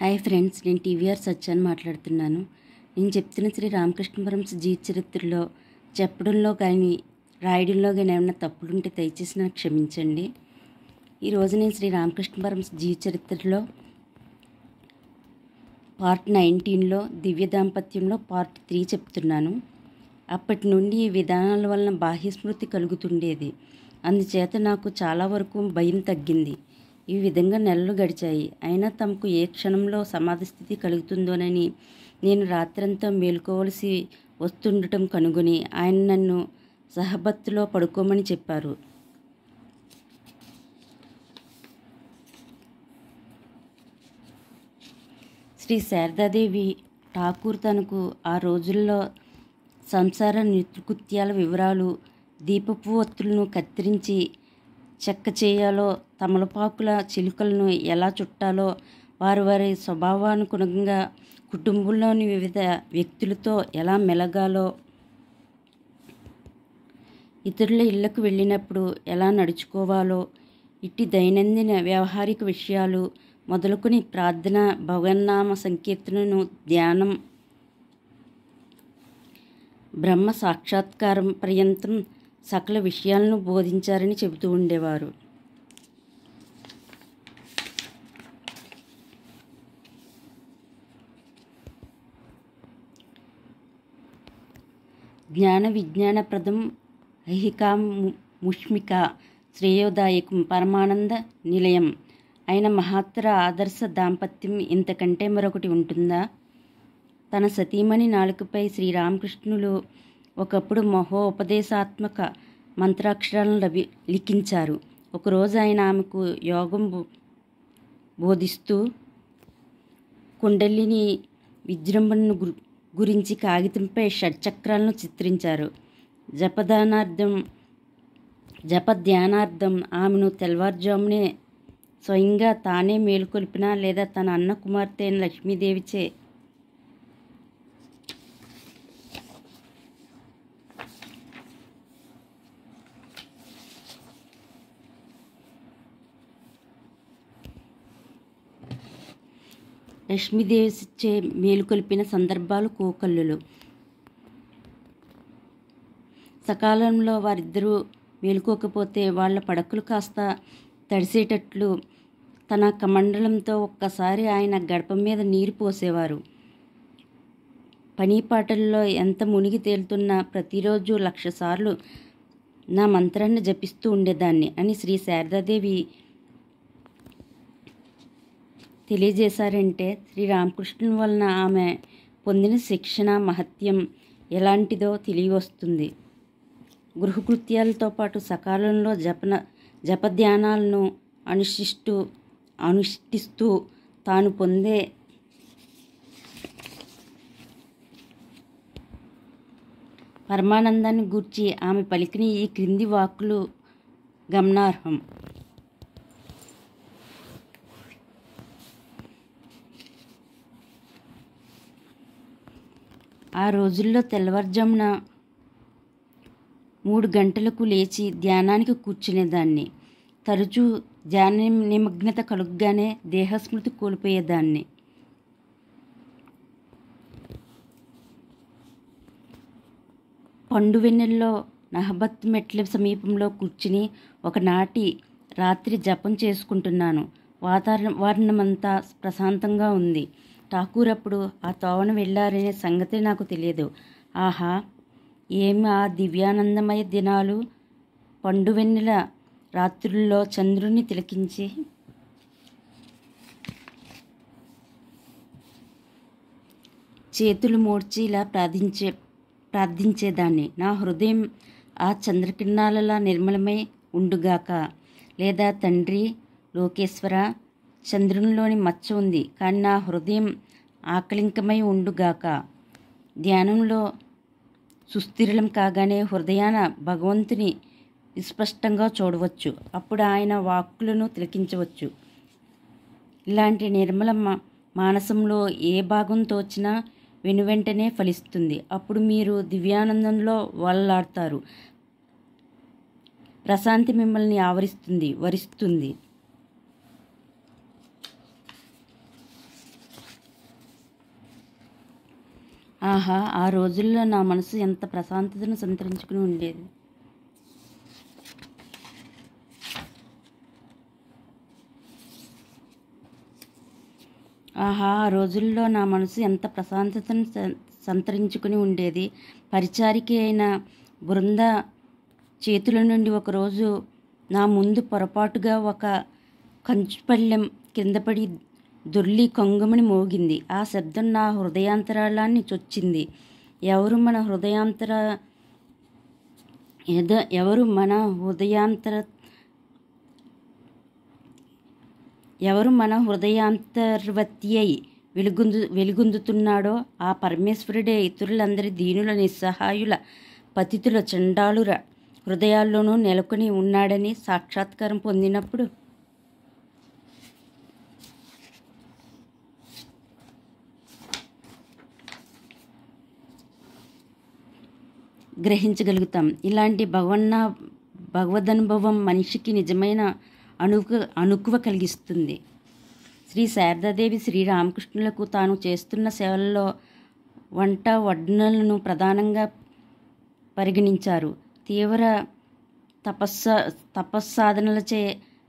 Hi friends, నేను TVR సత్యాన్ని మాట్లాడుతున్నాను. నేను చెప్తున్న శ్రీ రామకృష్ణ పరమహంస జీవిత చరిత్రలో చెప్పడంలో కానీ రాయడంలో కానీ ఏమైనా తప్పులుంటే దయచేసి నాకు క్షమించండి. ఈరోజు నేను శ్రీ రామకృష్ణ పరమహంస జీవిత చరిత్రలో పార్ట్ 19లో దివ్య దాంపత్యంలో పార్ట్ 3 చెప్తున్నాను. అప్పటి నుండి ఈ విధానాల వలన బాహ్యస్మృతి కలుగుతుండేది. అందుచేత నాకు చాలా వరకు భయం తగ్గింది. ఈ విధంగా నెలలు గడిచాయి. అయినా తమకు ఏ క్షణంలో సమాధి స్థితి కలుగుతుందోనని నేను రాత్రంతా మేలుకోవలసి వస్తుండటం కనుగొని ఆయన నన్ను సహబత్తులో పడుకోమని చెప్పారు. శ్రీ శారదాదేవి ఠాకూర్ తనకు ఆ రోజుల్లో సంసార నిత్యకృత్యాల వివరాలు, దీపపు ఒత్తులను కత్తిరించి చెక్క చేయాలో, తమలపాకుల చిలుకలను ఎలా చుట్టాలో, వారి వారి స్వభావానుగుణంగా కుటుంబంలోని వివిధ వ్యక్తులతో ఎలా మెలగాలో, ఇతరుల ఇళ్లకు వెళ్ళినప్పుడు ఎలా నడుచుకోవాలో, ఇట్టి దైనందిన వ్యవహారిక విషయాలు మొదలుకొని ప్రార్థన, భగవన్నామ సంకీర్తనను, ధ్యానం, బ్రహ్మ సాక్షాత్కారం పర్యంతం సకల విషయాలను బోధించారని చెబుతూ ఉండేవారు. జ్ఞాన విజ్ఞానప్రదం ఐహికాముష్మిక శ్రేయోదాయకం పరమానంద నిలయం అయిన మహత్తర ఆదర్శ దాంపత్యం ఇంతకంటే మరొకటి ఉంటుందా? తన సతీమణి నాలుకపై శ్రీరామకృష్ణులు ఒకప్పుడు మహోపదేశాత్మక మంత్రాక్షరాలను లిఖించారు. ఒకరోజు ఆయన ఆమెకు యోగం బోధిస్తూ కుండలిని విజృంభణను గురించి కాగితంపై షట్చక్రాలను చిత్రించారు. జపధ్యానార్థం ఆమెను తెల్లవారుజామునే స్వయంగా తానే మేలుకొల్పినా లేదా తన అన్న కుమార్తె అయిన లక్ష్మీదేవిచే లక్ష్మీదేవిచే మేలుకొల్పిన సందర్భాలు కోకల్లులు. సకాలంలో వారిద్దరూ మేలుకోకపోతే వాళ్ళ పడకలు కాస్త తడిసేటట్లు తన కమండలంతో ఒక్కసారి ఆయన గడప మీద నీరు పోసేవారు. పనిపాటల్లో ఎంత మునిగి తేలుతున్నా ప్రతిరోజు 1,00,000 సార్లు నా మంత్రాన్ని జపిస్తూ ఉండేదాన్ని అని శ్రీ శారదాదేవి తెలియజేశారంటే శ్రీరామకృష్ణుని వలన ఆమె పొందిన శిక్షణ మహత్యం ఎలాంటిదో తెలియవస్తుంది. గృహకృత్యాలతో పాటు సకాలంలో జపధ్యానాలను అనుష్ఠిస్తూ తాను పొందే పరమానందాన్ని గూర్చి ఆమె పలికిన ఈ క్రింది వాక్కులు గమనార్హం. ఆ రోజుల్లో తెల్లవారుజామున 3 గంటలకు లేచి ధ్యానానికి కూర్చునేదాన్ని. తరచూ ధ్యాన నిమగ్నత కలుగ్గానే దేహస్మృతి కోల్పోయేదాన్ని. పండు వెన్నెల్లో నహబత్ మెట్ల సమీపంలో కూర్చుని ఒకనాటి రాత్రి జపం చేసుకుంటున్నాను. వాతావరణమంతా ప్రశాంతంగా ఉంది. ఠాకూర్ అప్పుడు ఆ తోవన వెళ్ళారనే సంగతి నాకు తెలియదు. ఆహా, ఏమి ఆ దివ్యానందమయ దినాలు! పండు వెన్నెల రాత్రుల్లో చంద్రుని తిలకించి చేతులు మోడ్చి ఇలా ప్రార్థించేదాన్ని. నా హృదయం ఆ చంద్రకిరణాలలా నిర్మలమై ఉండుగాక. లేదా తండ్రి లోకేశ్వర, చంద్రునిలోని మచ్చ ఉంది, కానీ నా హృదయం ఆకలింకమై ఉండుగాక. ధ్యానంలో సుస్థిరం కాగానే హృదయాన భగవంతుని విస్పష్టంగా చూడవచ్చు. అప్పుడు ఆయన వాక్కులను తిలకించవచ్చు. ఇలాంటి నిర్మల మానసంలో ఏ భాగం తోచినా వెనువెంటనే ఫలిస్తుంది. అప్పుడు మీరు దివ్యానందంలో వలలాడతారు. ప్రశాంతి మిమ్మల్ని ఆవరిస్తుంది, వరిస్తుంది. ఆహా, ఆ రోజుల్లో నా మనసు ఎంత ప్రశాంతతను సంతరించుకుని ఉండేది. ఆహా, ఆ రోజుల్లో నా మనసు ఎంత ప్రశాంతతను సంతరించుకుని ఉండేది. పరిచారికి అయిన బృంద చేతుల నుండి ఒకరోజు నా ముందు పొరపాటుగా ఒక కంచుపళ్ళెం కిందపడి దొర్లి కొంగమని మోగింది. ఆ శబ్దం నా హృదయాంతరాళాన్ని చొచ్చింది. ఎవరు మన హృదయాంతర్వర్తి అయి వెలుగొందుతున్నాడో ఆ పరమేశ్వరుడే ఇతరులందరి దీనుల, నిస్సహాయుల, పతితుల, చండాలుర హృదయాల్లోనూ నెలకొని ఉన్నాడని సాక్షాత్కారం పొందినప్పుడు గ్రహించగలుగుతాం. ఇలాంటి భగవదనుభవం మనిషికి నిజమైన అణుకువ కలిగిస్తుంది. శ్రీ శారదాదేవి శ్రీరామకృష్ణులకు తాను చేస్తున్న సేవలలో వంట వడ్డనలను ప్రధానంగా పరిగణించారు. తీవ్ర తపస్సాధనలచే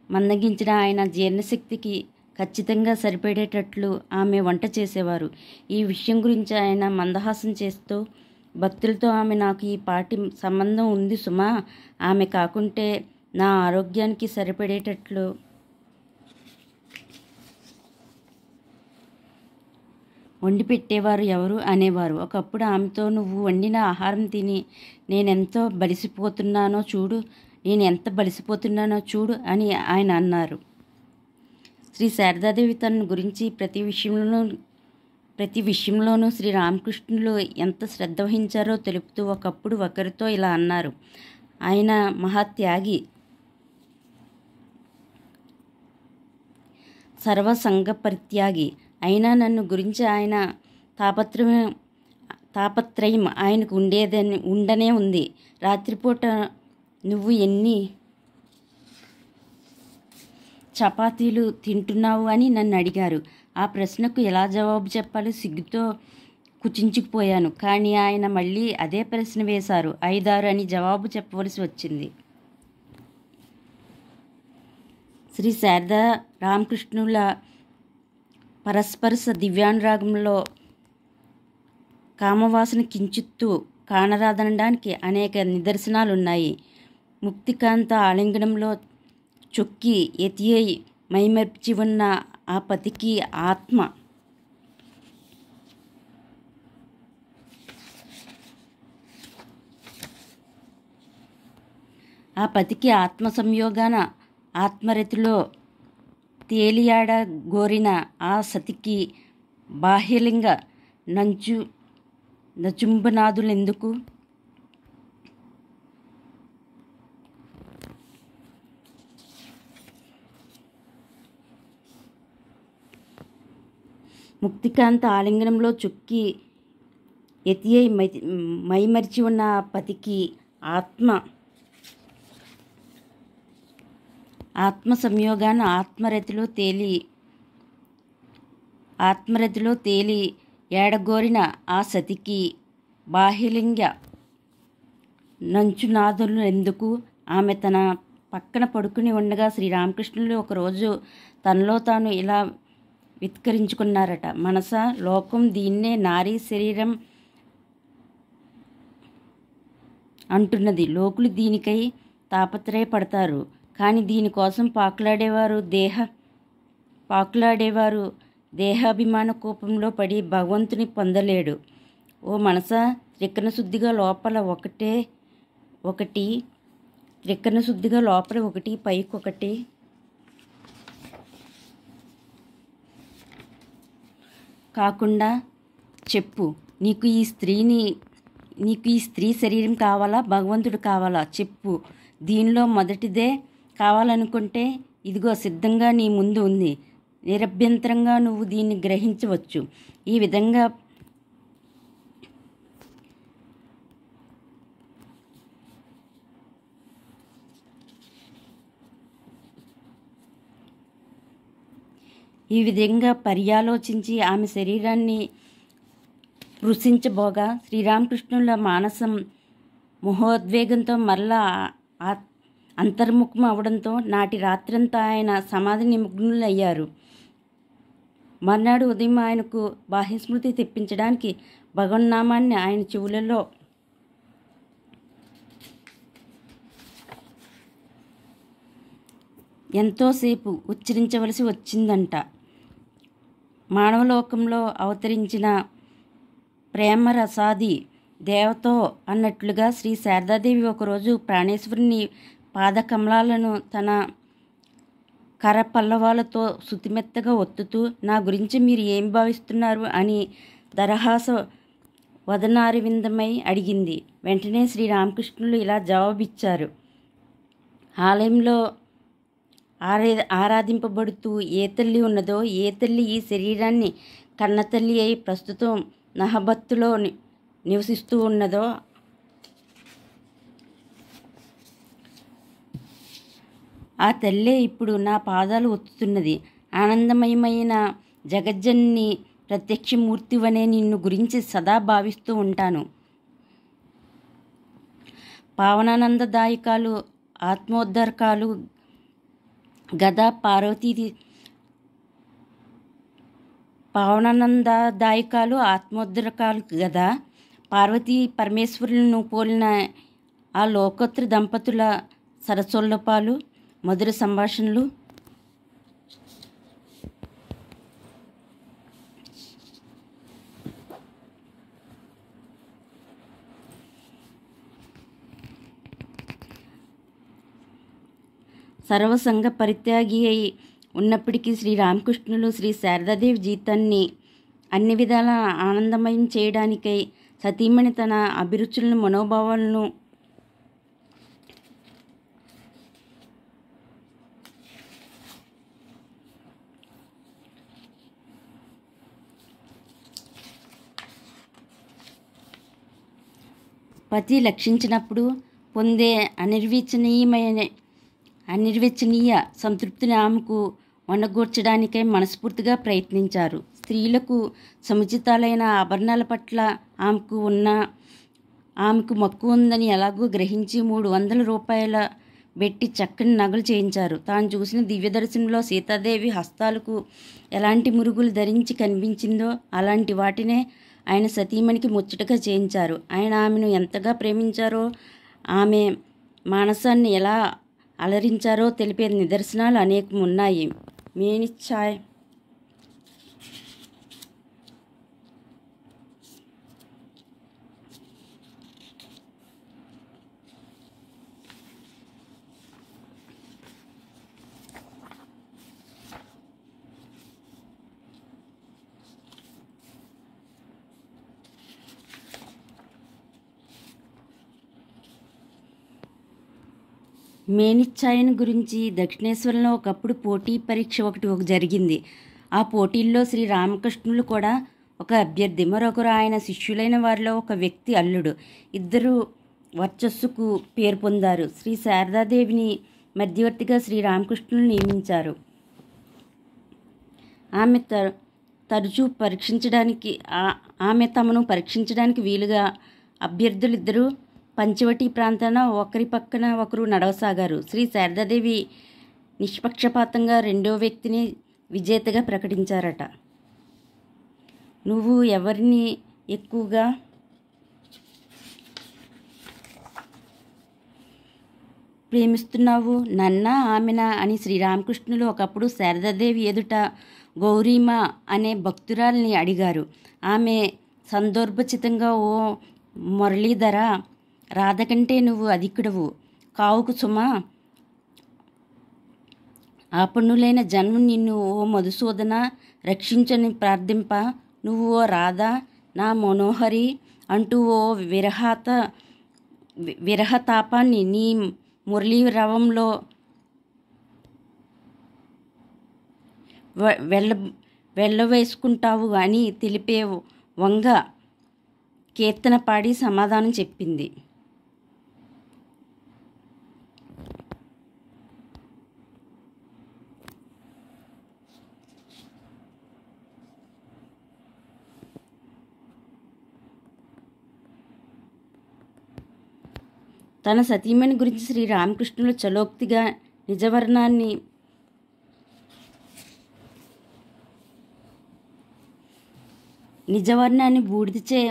మందగించిన ఆయన జీర్ణశక్తికి ఖచ్చితంగా సరిపడేటట్లు ఆమె వంట చేసేవారు. ఈ విషయం గురించి ఆయన మందహాసం చేస్తూ, భక్తులతో ఆమె నాకు ఈ పాటి సంబంధం ఉంది సుమా, ఆమె కాకుంటే నా ఆరోగ్యానికి సరిపడేటట్లు వండి పెట్టేవారు ఎవరు అనేవారు. ఒకప్పుడు ఆమెతో, నువ్వు వండిన ఆహారం తిని నేను ఎంత బలిసిపోతున్నానో చూడు అని ఆయన అన్నారు. శ్రీ శారదాదేవి తన గురించి ప్రతి విషయంలోనూ శ్రీరామకృష్ణులు ఎంత శ్రద్ధ వహించారో తెలుపుతూ ఒకప్పుడు ఒకరితో ఇలా అన్నారు. ఆయన మహాత్యాగి, సర్వసంగ పరిత్యాగి. అయినా నన్ను గురించి ఆయన తాపత్రయం ఆయనకు ఉండనే ఉంది. రాత్రిపూట నువ్వు ఎన్ని చపాతీలు తింటున్నావు అని నన్ను అడిగారు. ఆ ప్రశ్నకు ఎలా జవాబు చెప్పాలో సిగ్గుతో కుచించుకుపోయాను. కానీ ఆయన మళ్ళీ అదే ప్రశ్న వేశారు. 5-6 అని జవాబు చెప్పవలసి వచ్చింది. శ్రీ శారదా రామకృష్ణుల పరస్పరస దివ్యానురాగంలో కామవాసన కించిత్తు కానరాదనడానికి అనేక నిదర్శనాలున్నాయి. ముక్తికాంత ఆలింగనంలో చొక్కి ఎతియై మైమర్చి ఉన్న ఆ పతికి ఆత్మ సంయోగాన ఆత్మరతిలో తేలియాడ గోరిన ఆ సతికి బాహ్యలింగ నచుంబనాదులెందుకు? ముక్తికాంత ఆలింగనంలో చొక్కి ఎతియై మైమరిచి ఉన్న ఆ పతికి ఆత్మ సంయోగాన ఆత్మరతిలో తేలి ఏడగోరిన ఆ సతికి బాహ్యలింగ నంచునాదులు ఎందుకు? ఆమె తన పక్కన పడుకుని ఉండగా శ్రీరామకృష్ణులు ఒకరోజు తనలో తాను ఇలా విత్కరించుకున్నారట. మనసా, లోకం దీన్నే నారీ శరీరం అంటున్నది. లోకులు దీనికై తాపత్రయపడతారు. కానీ దీనికోసం పాకులాడేవారు దేహాభిమాన కూపంలో పడి భగవంతుని పొందలేడు. ఓ మనసా, త్రికరణ శుద్ధిగా లోపల ఒకటి పైకొకటి కాకుండా చెప్పు. నీకు ఈ స్త్రీ శరీరం కావాలా, భగవంతుడు కావాలా? చెప్పు. దీనిలో మొదటిదే కావాలనుకుంటే ఇదిగో సిద్ధంగా నీ ముందు ఉంది. నిరభ్యంతరంగా నువ్వు దీన్ని గ్రహించవచ్చు. ఈ విధంగా పర్యాలోచించి ఆమె శరీరాన్ని స్పృశించబోగా శ్రీరామకృష్ణుల మానసం మహోద్వేగంతో మరలా అంతర్ముఖం అవడంతో నాటి రాత్రంతా ఆయన సమాధి నిమగ్నులయ్యారు. మర్నాడు ఉదయం ఆయనకు బాహ్యస్మృతి తెప్పించడానికి భగవన్నామాన్ని ఆయన చెవులలో ఎంతోసేపు ఉచ్చరించవలసి వచ్చిందంట. మానవలోకంలో అవతరించిన ప్రేమరసాది దేవతో అన్నట్లుగా శ్రీ శారదాదేవి ఒకరోజు ప్రాణేశ్వరుని పాదకమలాలను తన కరపల్లవాలతో శుతిమెత్తగా ఒత్తుతూ, నా గురించి మీరు ఏం భావిస్తున్నారు అని దరహాస వదనారవిందమై అడిగింది. వెంటనే శ్రీరామకృష్ణులు ఇలా జవాబిచ్చారు. ఆలయంలో ఆరాధింపబడుతూ ఏ తల్లి ఉన్నదో, ఏ తల్లి ఈ శరీరాన్ని కన్నతల్లి అయి ప్రస్తుతం నహబత్తులో నివసిస్తూ ఉన్నదో ఆ తల్లే ఇప్పుడు నా పాదాలు ఒత్తుతున్నది. ఆనందమయమైన జగజ్జన్ని ప్రత్యక్షమూర్తివనే నిన్ను గురించి సదా భావిస్తూ ఉంటాను. పావనానందదాయకాలు ఆత్మోద్ధరకాలు గదా పావనానందదాయకాలు ఆత్మోద్ధరకాలు గదా పార్వతీ పరమేశ్వరులను పోలిన ఆ లోకోత్తర దంపతుల సరసోల్లపాలు, మధుర సంభాషణలు సర్వసంగ పరిత్యాగి అయి ఉన్నప్పటికీ శ్రీరామకృష్ణులు శ్రీ శారదాదేవి జీవితాన్ని అన్ని విధాల ఆనందమయం చేయడానికై సతీమణి తన అభిరుచులను మనోభావాలను పతి లక్షించినప్పుడు పొందే అనిర్వచనీయ సంతృప్తిని ఆమెకు వనగూర్చడానికై మనస్ఫూర్తిగా ప్రయత్నించారు. స్త్రీలకు సముచితాలైన ఆభరణాల పట్ల ఆమెకు మక్కువ ఉందని ఎలాగో గ్రహించి 300 రూపాయల పెట్టి చక్కని నగలు చేయించారు. తాను చూసిన దివ్యదర్శనంలో సీతాదేవి హస్తాలకు ఎలాంటి మురుగులు ధరించి కనిపించిందో అలాంటి వాటినే ఆయన సతీమణికి ముచ్చటగా చేయించారు. ఆయన ఆమెను ఎంతగా ప్రేమించారో, ఆమె మానసాన్ని ఎలా అలరించారో తెలిపే నిదర్శనాలు అనేకం ఉన్నాయి. మేనిచ్చాయ్ మేనిచ్చాయన్ గురించి దక్షిణేశ్వరంలో ఒకప్పుడు పోటీ పరీక్ష ఒకటి జరిగింది. ఆ పోటీల్లో శ్రీ రామకృష్ణులు కూడా ఒక అభ్యర్థి, మరొకరు ఆయన శిష్యులైన వారిలో ఒక వ్యక్తి అల్లుడు. ఇద్దరు వర్చస్సుకు పేరు పొందారు. శ్రీ శారదాదేవిని మధ్యవర్తిగా శ్రీ రామకృష్ణులు నియమించారు. ఆమె తమను పరీక్షించడానికి వీలుగా అభ్యర్థులిద్దరూ పంచవటి ప్రాంతాన ఒకరి పక్కన ఒకరు నడవసాగారు. శ్రీ శారదాదేవి నిష్పక్షపాతంగా రెండో వ్యక్తిని విజేతగా ప్రకటించారట. నువ్వు ఎవరిని ఎక్కువగా ప్రేమిస్తున్నావు, నన్నా ఆమెనా అని శ్రీరామకృష్ణులు ఒకప్పుడు శారదాదేవి ఎదుట గౌరీమ అనే భక్తురాల్ని అడిగారు. ఆమె సందర్భోచితంగా, ఓ మురళీధర, రాధ కంటే నువ్వు అధికుడవు కావుకు సుమా, ఆపన్నులైన జన్మ నిన్ను ఓ మధుసూదన రక్షించని ప్రార్థింప, నువ్వు ఓ రాధ నా మనోహరి అంటూ ఓ విరహతాపాన్ని నీ మురళీ రవంలో వెళ్ళవేసుకుంటావు అని తెలిపే వంగ కీర్తన పాడి సమాధానం చెప్పింది. తన సతీమణి గురించి శ్రీరామకృష్ణులు చలోక్తిగా నిజవర్ణాన్ని బూడిదచే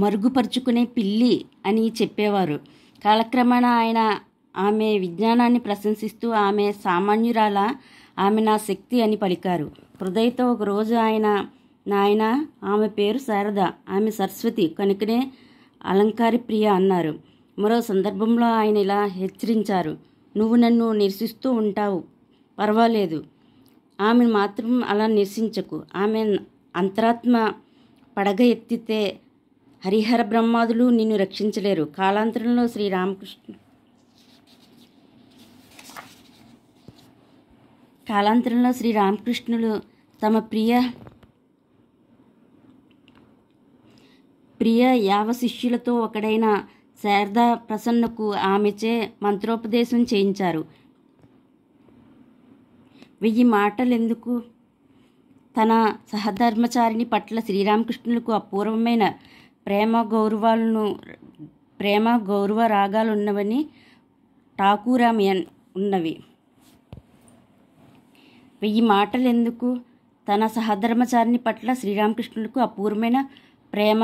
మరుగుపరుచుకునే పిల్లి అని చెప్పేవారు. కాలక్రమేణ ఆయన ఆమె విజ్ఞానాన్ని ప్రశంసిస్తూ ఆమె సామాన్యురాల, ఆమె నా శక్తి అని పలికారు. హృదయతో ఒకరోజు ఆయన, నాయన ఆమె పేరు శారద, ఆమె సరస్వతి కనుకనే అలంకారి ప్రియ అన్నారు. మరో సందర్భంలో ఆయన ఇలా హెచ్చరించారు, నువ్వు నన్ను నిరసిస్తూ ఉంటావు, పర్వాలేదు, ఆమెను మాత్రం అలా నిరసించకు. ఆమె అంతరాత్మ పడగ ఎత్తితే హరిహర బ్రహ్మాదులు నిన్ను రక్షించలేరు. కాలాంతరంలో శ్రీరామకృష్ణులు తమ ప్రియ యావ శిష్యులతో ఒకడైన శారదా ప్రసన్నకు ఆమెచే మంత్రోపదేశం చేయించారు. 1000 మాటలెందుకు? తన సహధర్మచారిణి పట్ల శ్రీరామకృష్ణులకు అపూర్వమైన ప్రేమ గౌరవ రాగాలున్నవని ఠాకూరామి ఉన్నవి. 1000 మాటలెందుకు? తన సహధర్మచారిణి పట్ల శ్రీరామకృష్ణులకు అపూర్వమైన ప్రేమ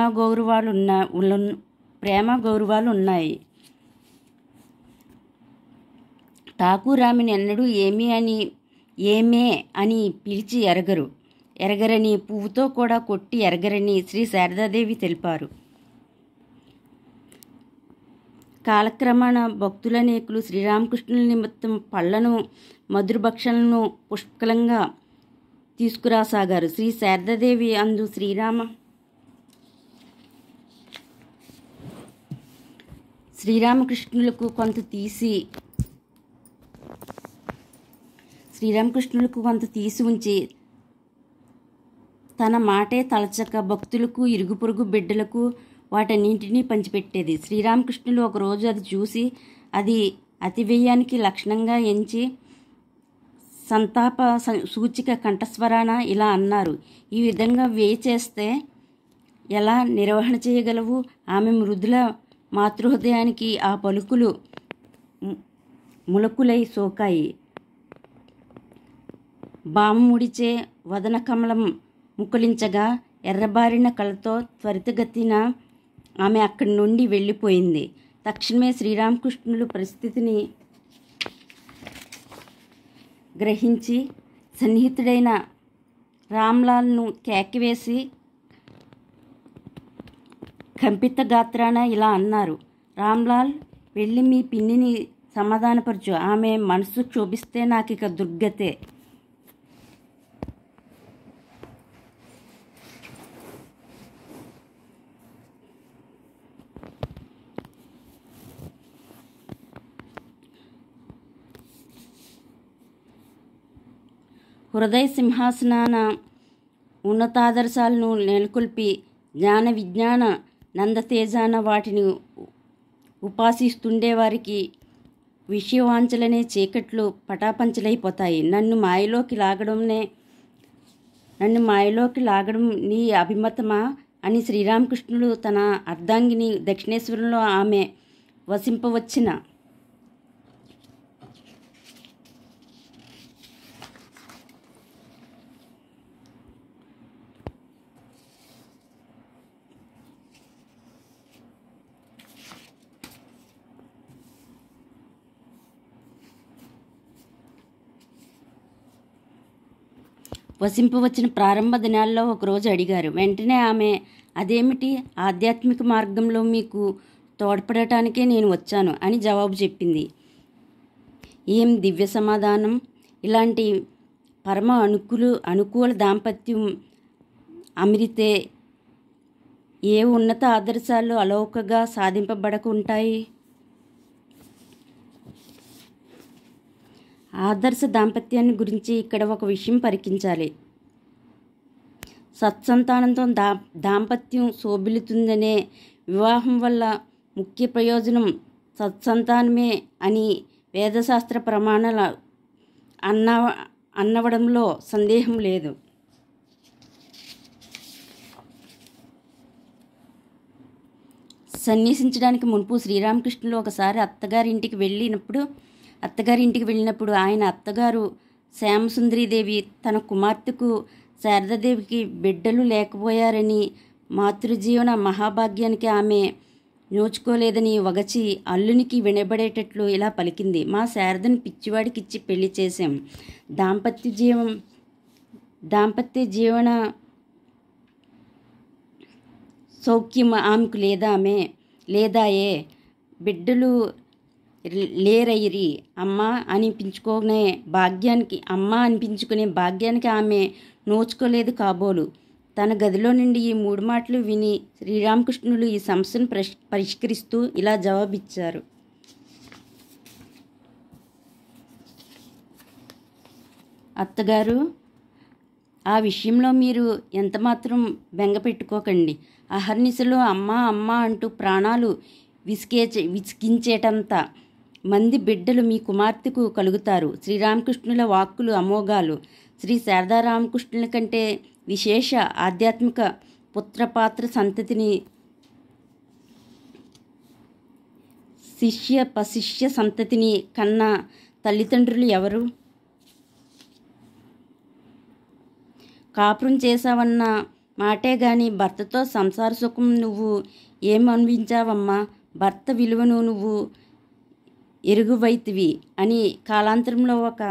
గౌరవాలు ఉన్నాయి. ఠాకూరామిని ఎన్నడూ ఏమే అని పిలిచి ఎరగరని, పువ్వుతో కూడా కొట్టి ఎరగరని శ్రీ శారదాదేవి తెలిపారు. కాలక్రమేణ భక్తులనేకులు శ్రీరామకృష్ణుల నిమిత్తం పళ్లను, మధురభక్షలను పుష్కలంగా తీసుకురాసాగారు. శ్రీ శారదాదేవి అందు శ్రీరామకృష్ణులకు కొంత తీసి ఉంచి తన మాటే తలచక భక్తులకు, ఇరుగు పొరుగు బిడ్డలకు వాటన్నింటినీ పంచిపెట్టేది. శ్రీరామకృష్ణులు ఒకరోజు అది చూసి అది అతివ్యయానికి లక్షణంగా ఎంచి సంతాప సూచిక కంఠస్వరాన ఇలా అన్నారు, ఈ విధంగా వ్యయ చేస్తే ఎలా నిర్వహణ చేయగలవు? ఆమె మృదుల మాతృహృదయానికి ఆ పలుకులు ములకులై సోకాయి. బామముడిచే వదన కమలం ముకులించగా ఎర్రబారిన కళ్ళతో త్వరితగతిన ఆమె అక్కడి నుండి వెళ్ళిపోయింది. తక్షణమే శ్రీరామకృష్ణులు పరిస్థితిని గ్రహించి సన్నిహితుడైన రామ్లాల్ను కేకవేసి కంపిత గాత్రాన ఇలా అన్నారు, రామ్లాల్, వెళ్ళి మీ పిన్నిని సమాధానపరచు. ఆమె మనసు క్షోభిస్తే నాకిక దుర్గతే. హృదయ సింహాసనాన ఉన్నతాదర్శాలను నెలకొల్పి జ్ఞాన విజ్ఞాన నందతేజాన వాటిని ఉపాసిస్తుండేవారికి విషయవాంఛలనే చీకట్లు పటాపంచలైపోతాయి. నన్ను మాయలోకి లాగడం నీ అభిమతమా అని శ్రీరామకృష్ణులు తన అర్ధాంగిని దక్షిణేశ్వరంలో ఆమె వసింపవచ్చిన ప్రారంభ దినాల్లో ఒకరోజు అడిగారు. వెంటనే ఆమె, అదేమిటి, ఆధ్యాత్మిక మార్గంలో మీకు తోడ్పడటానికే నేను వచ్చాను అని జవాబు చెప్పింది. ఏం దివ్య సమాధానం! ఇలాంటి పరమ అనుకూల దాంపత్యం అమిరితే ఏ ఉన్నత ఆదర్శాలు అలౌకగా సాధింపబడకుంటాయి? ఆదర్శ దాంపత్యాన్ని గురించి ఇక్కడ ఒక విషయం పరికించాలి. సత్సంతానంతో దాంపత్యం శోభిల్లుతుందనే వివాహం వల్ల ముఖ్య ప్రయోజనం సత్సంతానమే అని వేదశాస్త్ర ప్రమాణాలు అన్నవడంలో సందేహం లేదు. సన్యసించడానికి మునుపు శ్రీరామకృష్ణులు ఒకసారి అత్తగారింటికి వెళ్ళినప్పుడు ఆయన అత్తగారు శ్యామసుందరీదేవి తన కుమార్తెకు శారదాదేవికి బిడ్డలు లేకపోయారని, మాతృజీవన మహాభాగ్యానికి ఆమె నోచుకోలేదని వగచి అల్లునికి వినబడేటట్లు ఇలా పలికింది: మా శారదను పిచ్చివాడికిచ్చి పెళ్లి చేశాం. దాంపత్య జీవన సౌఖ్యం ఆమెకు లేదాయే, బిడ్డలు లేరైరి. అమ్మ అనిపించుకునే భాగ్యానికి ఆమె నోచుకోలేదు కాబోలు. తన గదిలో నుండి ఈ 3 మాటలు విని శ్రీరామకృష్ణులు ఈ సమస్యను పరిష్కరిస్తూ ఇలా జవాబిచ్చారు: అత్తగారు, ఆ విషయంలో మీరు ఎంతమాత్రం బెంగ పెట్టుకోకండి. అహర్నిశలో అమ్మ అమ్మ అంటూ ప్రాణాలు విసిగించేటంత మంది బిడ్డలు మీ కుమార్తెకు కలుగుతారు. శ్రీరామకృష్ణుల వాక్కులు అమోఘాలు. శ్రీ శారదారామకృష్ణుల కంటే విశేష ఆధ్యాత్మిక పుత్రపాత్ర సంతతిని, శిష్య సంతతిని కన్న తల్లిదండ్రులు ఎవరు? కాపురం చేశావన్న మాటే గాని భర్తతో సంసార సుఖం నువ్వు ఏమనిపించావమ్మా? భర్త విలువను నువ్వు ఎరుగువైతివి అని కాలాంతరంలో ఒక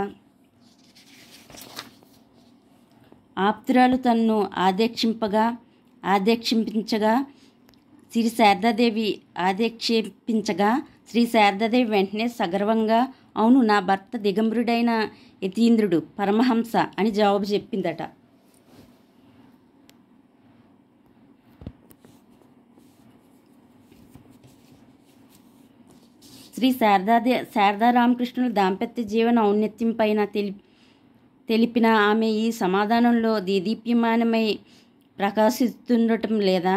ఆప్తురాలు తన్ను ఆదేక్షింపించగా శ్రీ శారదాదేవి వెంటనే సగర్వంగా, అవును, నా భర్త దిగంబరుడైన యతీంద్రుడు, పరమహంస అని జవాబు చెప్పిందట. శ్రీ శారదారామకృష్ణుల దాంపత్య జీవన ఔన్నత్యం పైన తెలిపిన ఆమె ఈ సమాధానంలో దేదీప్యమానమై ప్రకాశిస్తుండటం లేదా?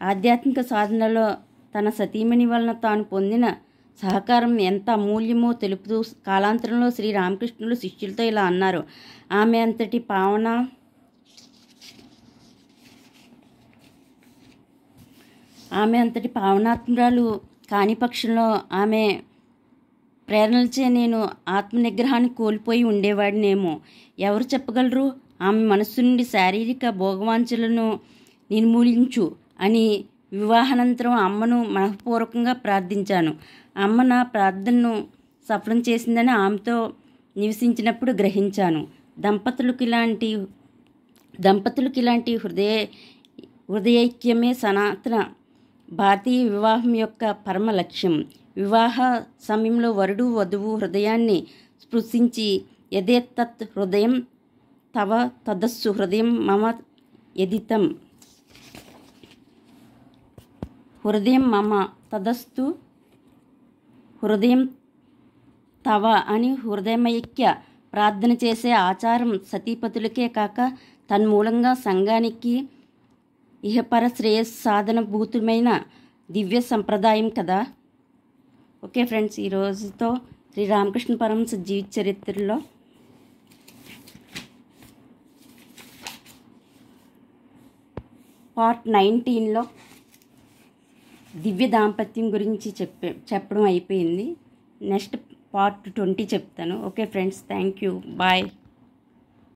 ఆధ్యాత్మిక సాధనలో తన సతీమణి వలన తాను పొందిన సహకారం ఎంత అమూల్యమో తెలుపుతూ కాలాంతరంలో శ్రీరామకృష్ణులు శిష్యులతో ఇలా అన్నారు: ఆమె అంతటి పావనాత్మురాలు కాని పక్షంలో ఆమె ప్రేరణలచే నేను ఆత్మనిగ్రహాన్ని కోల్పోయి ఉండేవాడినేమో. ఎవరు చెప్పగలరు? ఆమె మనస్సు నుండి శారీరక భోగవాంఛలను నిర్మూలించు అని వివాహానంతరం అమ్మను మనఃపూర్వకంగా ప్రార్థించాను. అమ్మ నా ప్రార్థనను సఫలం చేసిందని ఆమెతో నివసించినప్పుడు గ్రహించాను. దంపతులకు ఇలాంటి హృదయైక్యమే సనాతన భారతీయ వివాహం యొక్క పరమ లక్ష్యం. వివాహ సమయంలో వరుడు వధువు హృదయాన్ని స్పృశించి యదేతత్ హృదయం తవ తదస్సు హృదయం మమ యదితం, హృదయం మమ తదస్తు హృదయం తవ అని హృదయమైక్య ప్రార్థన చేసే ఆచారం సతీపతులకే కాక తన్మూలంగా సంఘానికి ఇహపర శ్రేయస్ సాధనభూతమైన దివ్య సంప్రదాయం కదా. ఓకే ఫ్రెండ్స్, ఈరోజుతో శ్రీరామకృష్ణ పరమహంస జీవిత చరిత్రలో పార్ట్ 19లో దివ్య దాంపత్యం గురించి చెప్పడం అయిపోయింది. నెక్స్ట్ పార్ట్ 20 చెప్తాను. Okay friends, thank you, bye.